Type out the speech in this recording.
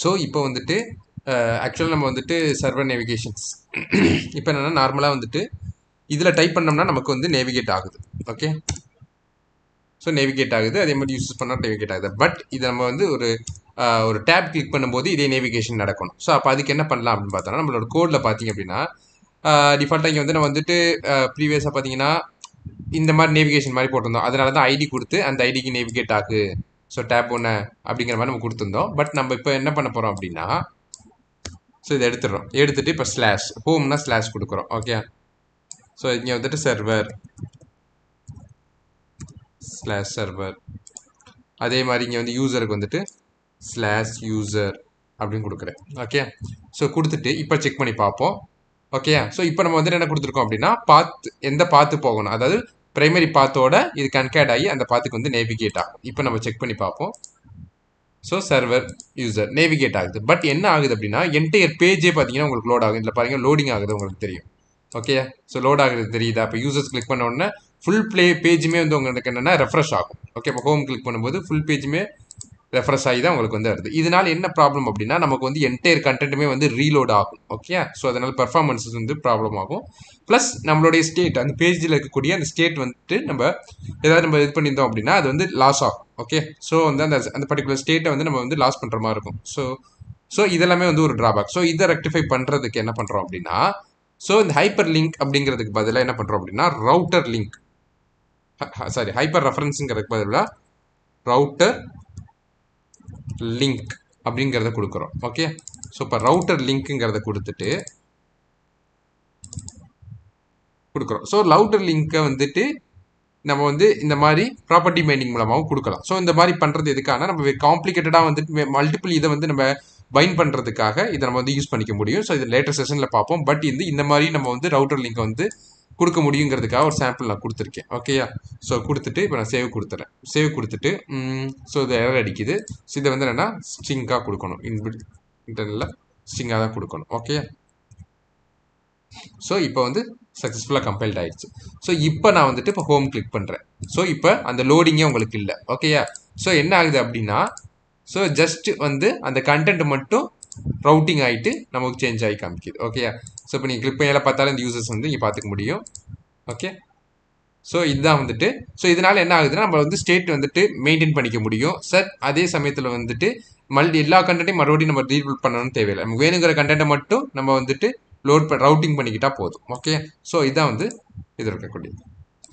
So இப்போ வந்துட்டு ஆக்சுவலாக நம்ம வந்துட்டு சர்வர் நேவிகேஷன்ஸ் இப்போ என்னென்னா நார்மலாக வந்துட்டு இதில் டைப் பண்ணோம்னா நமக்கு வந்து நேவிகேட் ஆகுது. ஓகே, ஸோ நேவிகேட் ஆகுது, அதே மாதிரி யூஸ் பண்ணால் நேவிகேட் ஆகுது. பட் இதை நம்ம வந்து ஒரு டேப் கிளிக் பண்ணும்போது இதே நேவிகேஷன் நடக்கணும். ஸோ அப்போ அதுக்கு என்ன பண்ணலாம் அப்படின்னு பார்த்தோம்னா, நம்மளோட கோடில் பார்த்தீங்க அப்படின்னா டிஃபால்ட்டாக இங்கே வந்து நம்ம வந்துட்டு ப்ரீவியஸாக பார்த்தீங்கன்னா இந்த மாதிரி நேவிகேஷன் மாதிரி போட்டிருந்தோம். அதனால தான் ஐடி கொடுத்து அந்த ஐடிக்கு நேவிகேட் ஆகு, ஸோ டேப் ஒன்று அப்படிங்கிற மாதிரி நம்ம கொடுத்துருந்தோம். பட் நம்ம இப்போ என்ன பண்ண போகிறோம் அப்படின்னா, ஸோ இதை எடுத்துட்டு இப்போ ஸ்லாஷ் ஹோம்னா ஸ்லாஷ் கொடுக்குறோம். ஓகே, ஸோ இங்கே வந்துட்டு சர்வர் அதே மாதிரி இங்கே வந்து யூசருக்கு வந்துட்டு /user அப்படின்னு கொடுக்குறேன். ஓகே, ஸோ கொடுத்துட்டு இப்போ செக் பண்ணி பார்ப்போம். ஓகே, ஸோ இப்போ நம்ம வந்துட்டு என்ன கொடுத்துருக்கோம் அப்படின்னா எந்த பாத்து போகணும், அதாவது பிரைமரி பாத்தோட இது கன்கேட் ஆகி அந்த பாத்துக்கு வந்து நேவிகேட் ஆகும். இப்போ நம்ம செக் பண்ணி பார்ப்போம். ஸோ சர்வர் யூசர் நேவிகேட் ஆகுது. பட் என்ன ஆகுது அப்படின்னா என்டையர் பேஜே பார்த்தீங்கன்னா உங்களுக்கு லோட் ஆகும். இதில் பாருங்க லோடிங் ஆகுது, உங்களுக்கு தெரியும். ஓகே, ஸோ லோட் ஆகுது தெரியுதா? இப்போ யூசர்ஸ் கிளிக் பண்ண உடனே ஃபுல் பேஜுமே வந்து உங்களுக்கு என்னென்னா ரெஃப்ரெஷ் ஆகும். ஓகே, இப்போ ஹோம் கிளிக் பண்ணும்போது ஃபுல் பேஜுமே ரெஃப்ரெஷ் ஆகி தான் உங்களுக்கு வந்து வருது. இதனால என்ன ப்ராப்ளம் அப்படின்னா நமக்கு வந்து என்டையர் கண்டென்ட்டுமே வந்து ரீலோட் ஆகும். ஓகே, ஸோ அதனால பெர்ஃபார்மன்ஸஸ் வந்து ப்ராப்ளம் ஆகும். ப்ளஸ் நம்மளுடைய ஸ்டேட் அந்த பேஜில் இருக்கக்கூடிய அந்த ஸ்டேட் வந்துட்டு நம்ம இது பண்ணியிருந்தோம் அப்படின்னா அது வந்து லாஸ் ஆகும். ஓகே, ஸோ வந்து அந்த பர்டிகுலர் ஸ்டேட்டை வந்து நம்ம வந்து லாஸ் பண்ணுற மாதிரி இருக்கும். ஸோ இதெல்லாமே வந்து ஒரு ட்ராபேக். ஸோ இதை ரெக்டிஃபை பண்ணுறதுக்கு என்ன பண்ணுறோம் அப்படின்னா, ஸோ இந்த ஹைப்பர் லிங்க் அப்படிங்கிறதுக்கு பதிலாக என்ன பண்ணுறோம் அப்படின்னா ரவுட்டர் லிங்க், ஹைப்பர் ரெஃபரன்ஸுங்கிறதுக்கு பதிலாக ரவுட்டர் லிங்க் அப்படிங்கிறத கொடுக்குறோம். ஓகே, ஸோ இப்போ ரவுட்டர் லிங்க்குங்கிறத கொடுக்குறோம். ஸோ ரவுட்டர் லிங்க்கை வந்துட்டு நம்ம வந்து இந்த மாதிரி ப்ராப்பர்ட்டி மைனிங் மூலமாகவும் கொடுக்கலாம். ஸோ இந்த மாதிரி பண்ணுறது எதுக்கான நம்ம காம்ப்ளிகேட்டடாக வந்துட்டு மல்டிபிள் இதை வந்து நம்ம பைண்ட் பண்ணுறதுக்காக இதை நம்ம வந்து யூஸ் பண்ணிக்க முடியும். ஸோ இது லேட்டர் செஷனில் பார்ப்போம். பட் இந்த மாதிரி நம்ம வந்து ரவுட்டர் லிங்கை வந்து கொடுக்க முடியுங்கிறதுக்காக ஒரு சாம்பிள் நான் கொடுத்துருக்கேன். ஓகேயா, ஸோ கொடுத்துட்டு இப்போ நான் சேவ் கொடுத்துட்டு ஸோ இது எரர் அடிக்குது. ஸோ இதை வந்து என்னென்னா ஸ்ட்ரிங்காக கொடுக்கணும், இன்டர்னலில் ஸ்ட்ரிங்காக தான் கொடுக்கணும். ஓகே, ஸோ இப்போ வந்து சக்ஸஸ்ஃபுல்லாக கம்பைல்ட் ஆயிடுச்சு. ஸோ இப்போ நான் வந்துட்டு இப்போ ஹோம் கிளிக் பண்ணுறேன். ஸோ இப்போ அந்த லோடிங்கே உங்களுக்கு இல்லை. ஓகேயா, ஸோ என்ன ஆகுது அப்படின்னா ஸோ ஜஸ்ட் வந்து அந்த கண்டென்ட் மட்டும் ரவுட்டிங் ஆகிட்டு நமக்கு சேஞ்ச் ஆகி காமிக்குது. ஓகேயா, ஸோ இப்போ நீங்கள் கிளிக் பண்ணியெல்லாம் பார்த்தாலும் இந்த யூசர்ஸ் வந்து நீங்கள் பார்த்துக்க முடியும். ஓகே, ஸோ இதுதான் வந்துட்டு ஸோ இதனால் என்ன ஆகுதுன்னா நம்ம வந்து ஸ்டேட் வந்துட்டு மெயின்டைன் பண்ணிக்க முடியும். சார் அதே சமயத்தில் வந்துட்டு எல்லா கண்டென்ட்டையும் மறுபடியும் நம்ம ரீபில்ட் பண்ணணும்னு தேவையில்லை. நமக்கு வேணுங்கிற கண்டென்ட்டை மட்டும் நம்ம வந்துட்டு ரவுட்டிங் பண்ணிக்கிட்டா போதும். ஓகே, ஸோ இதுதான் வந்து இது இருக்கக்கூடியது.